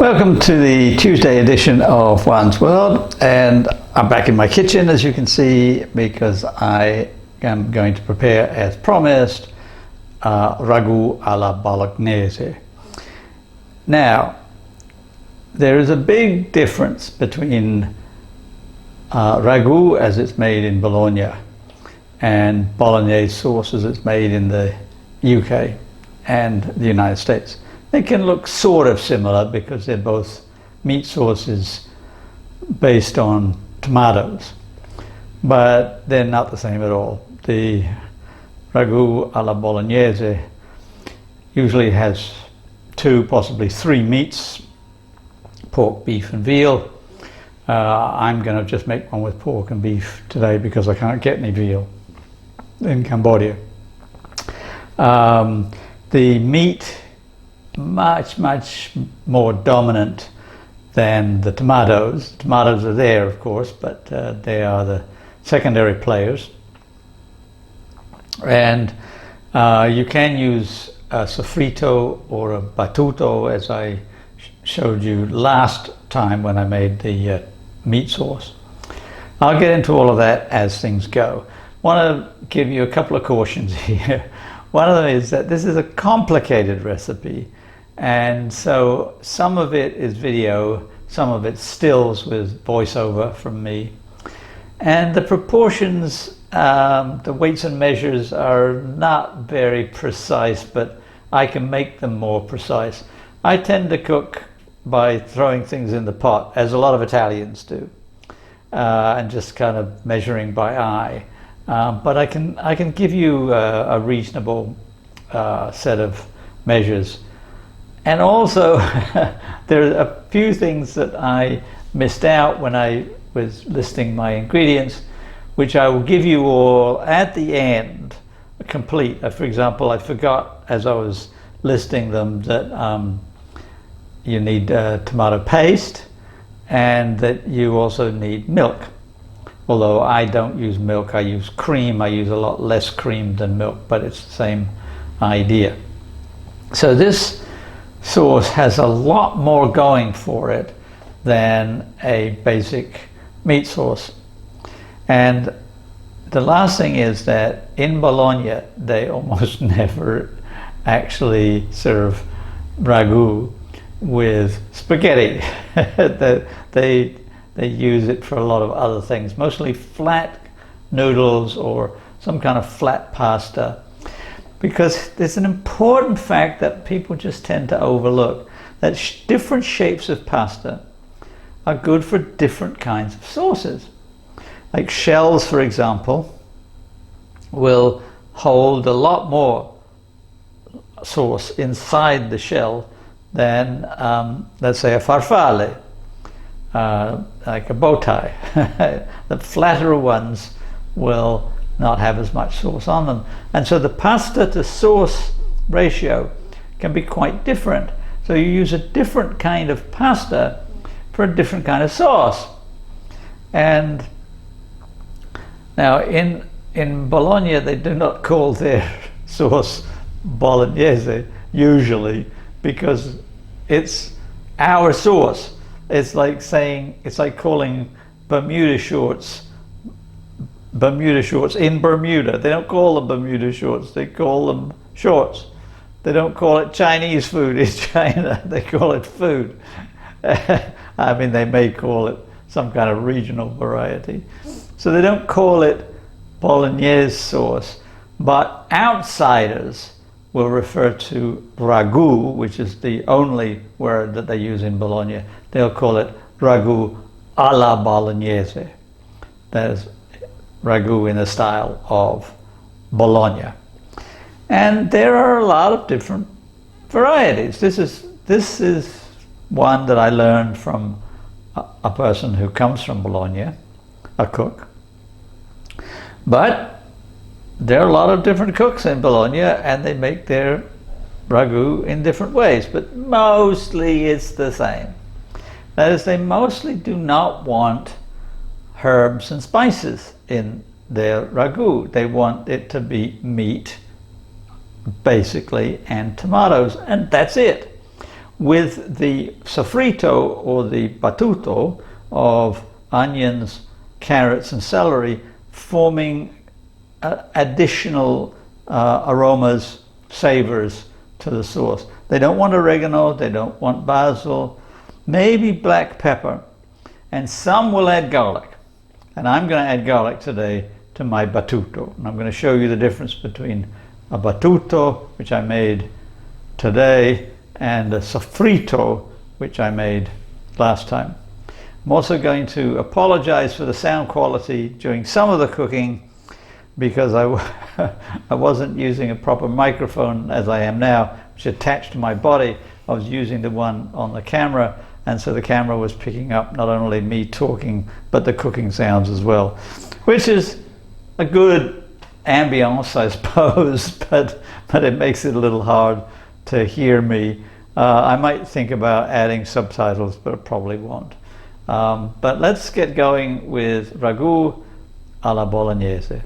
Welcome to the Tuesday edition of Juan's World, and I'm back in my kitchen, as you can see, because I am going to prepare, as promised, ragù alla bolognese. Now, there is a big difference between ragù as it's made in Bologna and bolognese sauce as it's made in the UK and the United States. They can look sort of similar because they're both meat sauces based on tomatoes, but they're not the same at all. The ragù alla bolognese usually has two, possibly three meats: pork, beef and veal. I'm going to just make one with pork and beef today because I can't get any veal in Cambodia. The meat much more dominant than the tomatoes. The tomatoes are there, of course, but they are the secondary players. And you can use a sofrito or a battuto, as I showed you last time when I made the meat sauce. I'll get into all of that as things go. I want to give you a couple of cautions here. One of them is that this is a complicated recipe, and so some of it is video, some of it stills with voiceover from me, and the proportions, the weights and measures are not very precise, but I can make them more precise. I tend to cook by throwing things in the pot, as a lot of Italians do, and just kind of measuring by eye. But I can give you a reasonable set of measures. And also, there are a few things that I missed out when I was listing my ingredients, which I will give you all at the end, complete. For example, I forgot as I was listing them that you need tomato paste and that you also need milk. Although I don't use milk, I use cream. I use a lot less cream than milk, but it's the same idea. So this sauce has a lot more going for it than a basic meat sauce. And the last thing is that in Bologna, they almost never actually serve ragù with spaghetti. They use it for a lot of other things, mostly flat noodles or some kind of flat pasta, because there's an important fact that people just tend to overlook, that different shapes of pasta are good for different kinds of sauces. Like shells, for example, will hold a lot more sauce inside the shell than, let's say, a farfalle. Like a bow tie. The flatter ones will not have as much sauce on them, and so the pasta to sauce ratio can be quite different. So you use a different kind of pasta for a different kind of sauce. And now in Bologna, they do not call their sauce bolognese usually, because it's our sauce. It's like calling Bermuda shorts in Bermuda. They don't call them Bermuda shorts, they call them shorts. They don't call it Chinese food in China, they call it food. I mean, they may call it some kind of regional variety. So they don't call it bolognese sauce, but outsiders will refer to ragù, which is the only word that they use in Bologna. They'll call it ragù alla bolognese. That is ragù in the style of Bologna. And there are a lot of different varieties. This is one that I learned from a person who comes from Bologna, a cook. But there are a lot of different cooks in Bologna, and they make their ragù in different ways, but mostly it's the same. That is, they mostly do not want herbs and spices in their ragù. They want it to be meat, basically, and tomatoes, and that's it. with the sofrito or the battuto of onions, carrots and celery, forming additional aromas, savors to the sauce. They don't want oregano, they don't want basil, maybe black pepper, and some will add garlic. And I'm going to add garlic today to my battuto. And I'm going to show you the difference between a battuto, which I made today, and a sofrito, which I made last time. I'm also going to apologize for the sound quality during some of the cooking, because I wasn't using a proper microphone as I am now, which is attached to my body. I was using the one on the camera, and so the camera was picking up not only me talking, but the cooking sounds as well, which is a good ambience, I suppose, but it makes it a little hard to hear me. I might think about adding subtitles, but probably won't. But let's get going with ragù alla bolognese.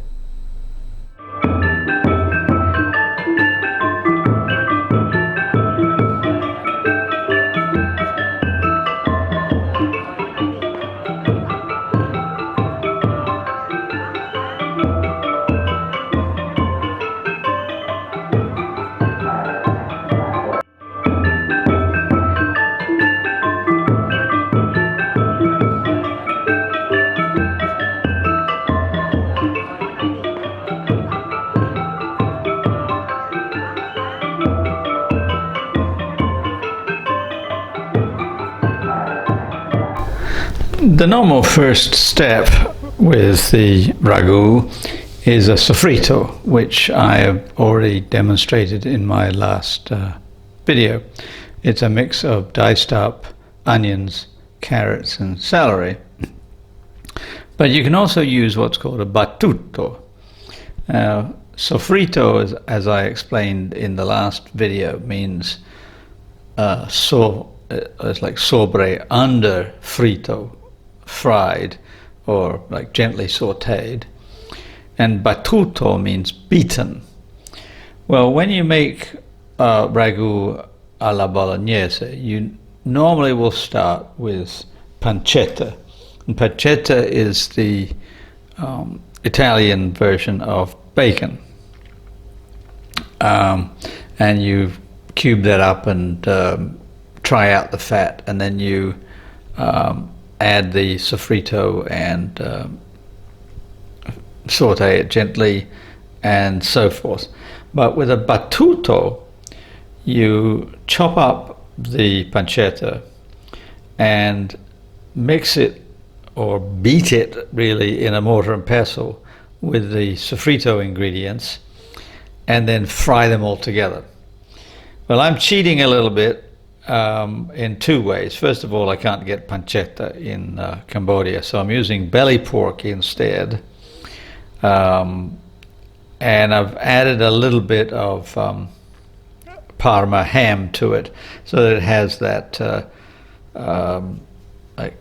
The normal first step with the ragù is a sofrito, which I have already demonstrated in my last video. It's a mix of diced up onions, carrots and celery. But you can also use what's called a battuto. Sofrito, as I explained in the last video, means it's like sobre, under frito, fried, or like gently sauteed. And battuto means beaten. Well, when you make ragù alla bolognese, you normally will start with pancetta. And pancetta is the Italian version of bacon. And you cube that up and try out the fat, and then you add the sofrito and saute it gently and so forth. But with a battuto, you chop up the pancetta and mix it or beat it really in a mortar and pestle with the sofrito ingredients, and then fry them all together. Well, I'm cheating a little bit in two ways. First of all, I can't get pancetta in Cambodia, so I'm using belly pork instead. And I've added a little bit of Parma ham to it, so that it has that like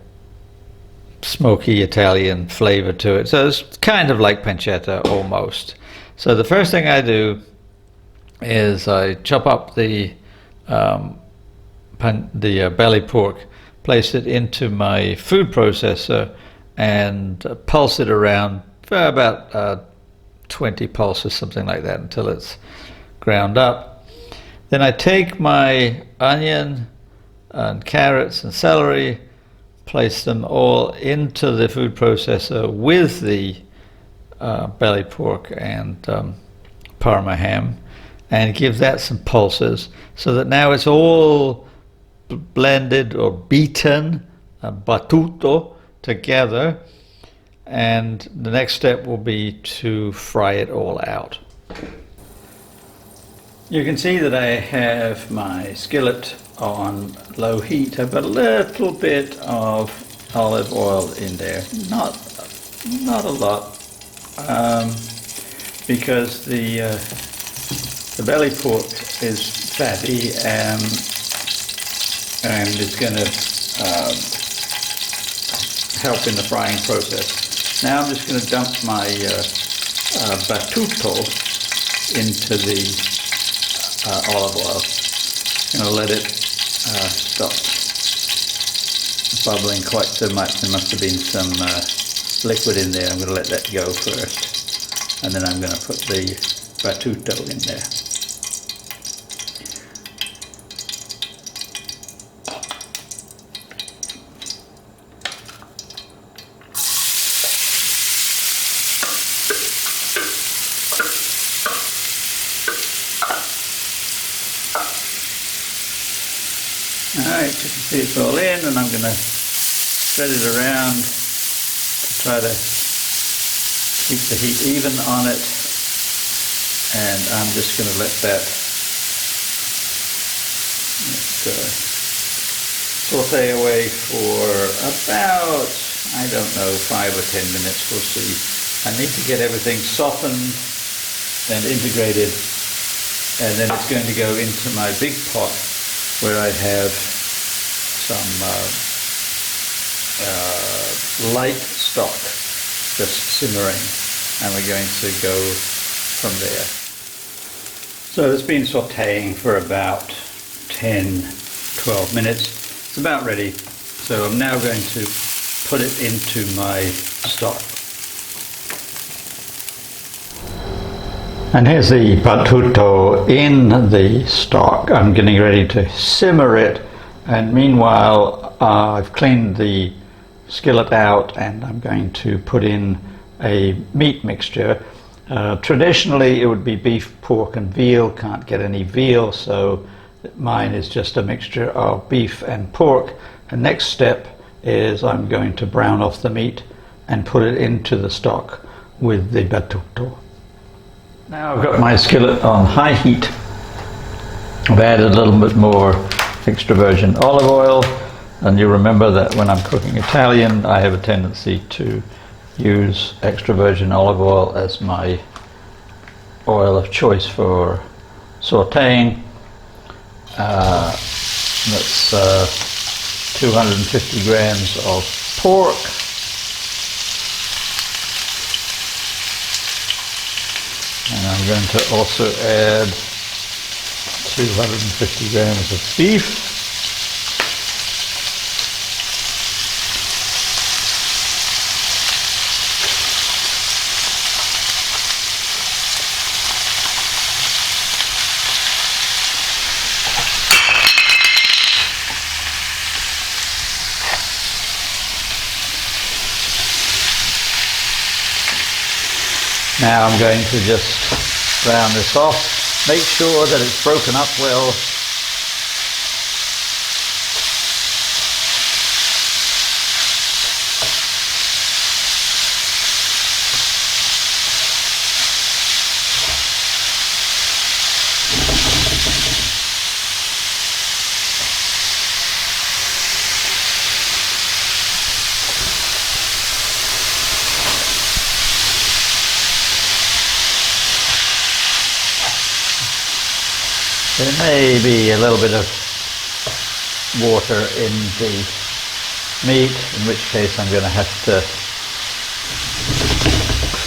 smoky Italian flavor to it. So it's kind of like pancetta almost. So the first thing I do is I chop up the belly pork, place it into my food processor, and pulse it around for about 20 pulses, something like that, until it's ground up. Then I take my onion and carrots and celery, place them all into the food processor with the belly pork and Parma ham, and give that some pulses, so that now it's all blended or beaten, battuto, together. And the next step will be to fry it all out. You can see that I have my skillet on low heat. I've got a little bit of olive oil in there, not a lot, because the belly pork is fatty and it's going to help in the frying process. Now I'm just going to dump my battuto into the olive oil. I'm going to let it stopped bubbling quite so much. There must have been some liquid in there. I'm going to let that go first, and then I'm going to put the battuto in there. Alright, you can see it's all in, and I'm going to spread it around to try to keep the heat even on it, and I'm just going to let that saute away for about, I don't know, 5 or 10 minutes, we'll see. I need to get everything softened and integrated, and then it's going to go into my big pot where I have some light stock just simmering, and we're going to go from there. So it's been sauteing for about 10-12 minutes. It's about ready, so I'm now going to put it into my stock. And here's the battuto in the stock. I'm getting ready to simmer it, and meanwhile I've cleaned the skillet out, and I'm going to put in a meat mixture. Traditionally it would be beef, pork and veal. Can't get any veal, so mine is just a mixture of beef and pork. The next step is I'm going to brown off the meat and put it into the stock with the battuto. Now I've got my skillet on high heat. I've added a little bit more extra virgin olive oil, and you remember that when I'm cooking Italian I have a tendency to use extra virgin olive oil as my oil of choice for sauteing. That's 250 grams of pork. And I'm going to also add 250 grams of beef. Now I'm going to just brown this off. Make sure that it's broken up well. There may be a little bit of water in the meat, in which case I'm going to have to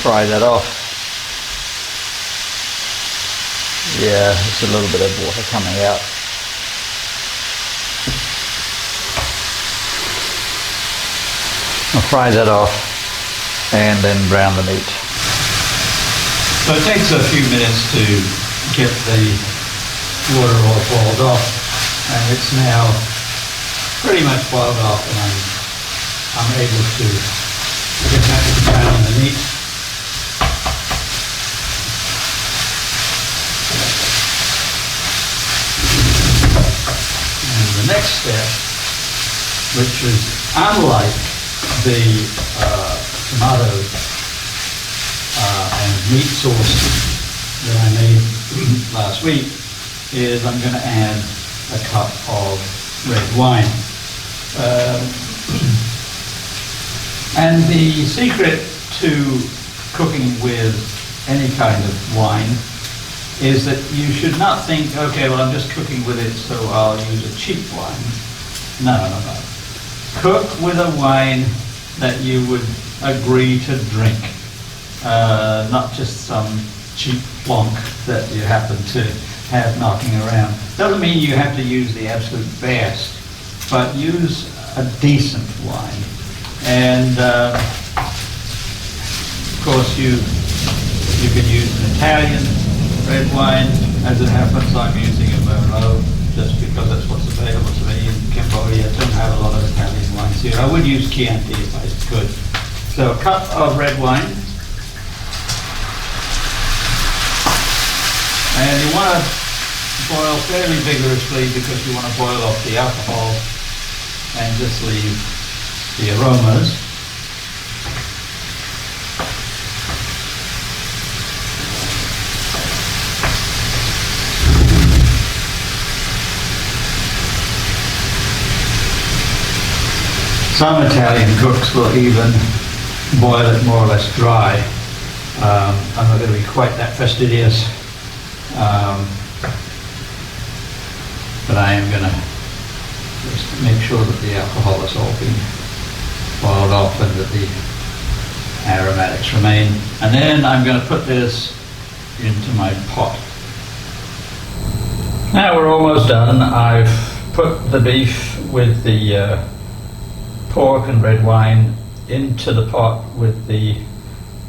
fry that off. Yeah, there's a little bit of water coming out. I'll fry that off and then brown the meat. So it takes a few minutes to get the water all boiled off, and it's now pretty much boiled off, and I'm able to get back to browning the meat. And the next step, which is unlike the tomato and meat sauce that I made last week, is I'm going to add a cup of red wine. And the secret to cooking with any kind of wine is that you should not think, okay, well, I'm just cooking with it, so I'll use a cheap wine. No, no, no. Cook with a wine that you would agree to drink, not just some cheap plonk that you happen to have knocking around. Doesn't mean you have to use the absolute best, but use a decent wine. And of course you can use an Italian red wine. As it happens, I'm using a Merlot just because that's what's available to me in Cambodia. I don't have a lot of Italian wines here. I would use Chianti if I could. So a cup of red wine. And you want to boil fairly vigorously because you want to boil off the alcohol and just leave the aromas. Some Italian cooks will even boil it more or less dry. I'm not going to be quite that fastidious, but I am going to just make sure that the alcohol has all been boiled off and that the aromatics remain. And then I'm going to put this into my pot. Now we're almost done. I've put the beef with the pork and red wine into the pot with the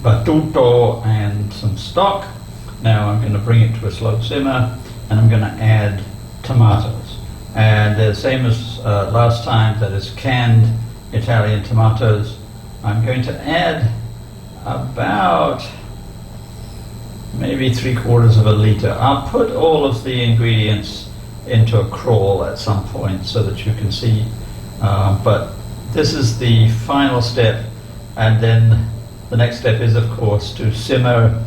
battuto and some stock. Now I'm going to bring it to a slow simmer and I'm going to add tomatoes. And the same as last time, that is canned Italian tomatoes. I'm going to add about maybe 3/4 of a liter. I'll put all of the ingredients into a crawl at some point so that you can see, but this is the final step, and then the next step is, of course, to simmer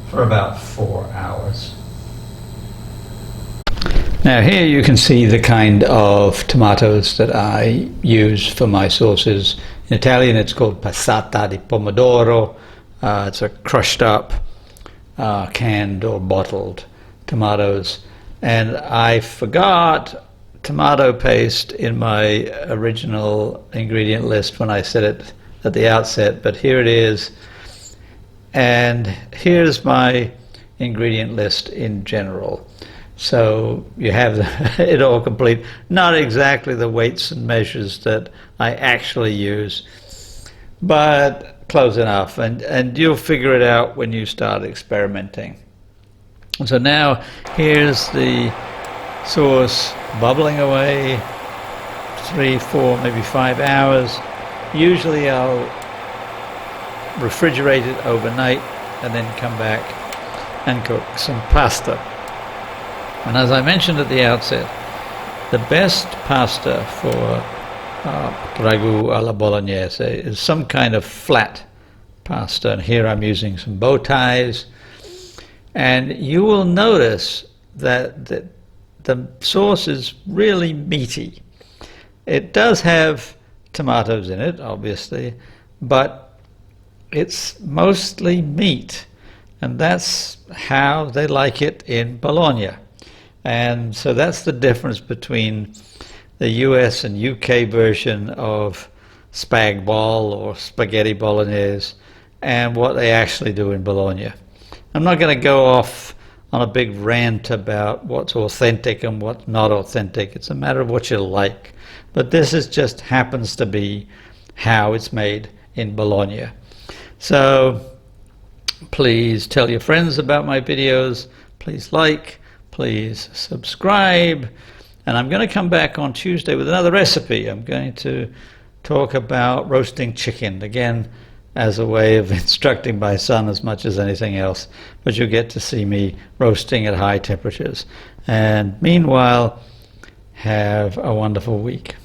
for about 4 hours. Now here you can see the kind of tomatoes that I use for my sauces. In Italian it's called passata di pomodoro. It's a crushed up, canned or bottled tomatoes. And I forgot tomato paste in my original ingredient list when I said it at the outset, but here it is. And here's my ingredient list in general. So you have it all complete. Not exactly the weights and measures that I actually use, but close enough. And you'll figure it out when you start experimenting. So now here's the sauce bubbling away, 3, 4, maybe 5 hours. Usually I'll refrigerate it overnight and then come back and cook some pasta. And as I mentioned at the outset, the best pasta for ragú alla bolognese is some kind of flat pasta. And here I'm using some bow ties. And you will notice that the sauce is really meaty. It does have tomatoes in it, obviously, but it's mostly meat. And that's how they like it in Bologna. And so that's the difference between the US and UK version of spag bol or spaghetti bolognese and what they actually do in Bologna. I'm not going to go off on a big rant about what's authentic and what's not authentic. It's a matter of what you like. But this is just happens to be how it's made in Bologna. So please tell your friends about my videos. Please like, please subscribe. And I'm going to come back on Tuesday with another recipe. I'm going to talk about roasting chicken, again, as a way of instructing my son as much as anything else. But you'll get to see me roasting at high temperatures. And meanwhile, have a wonderful week.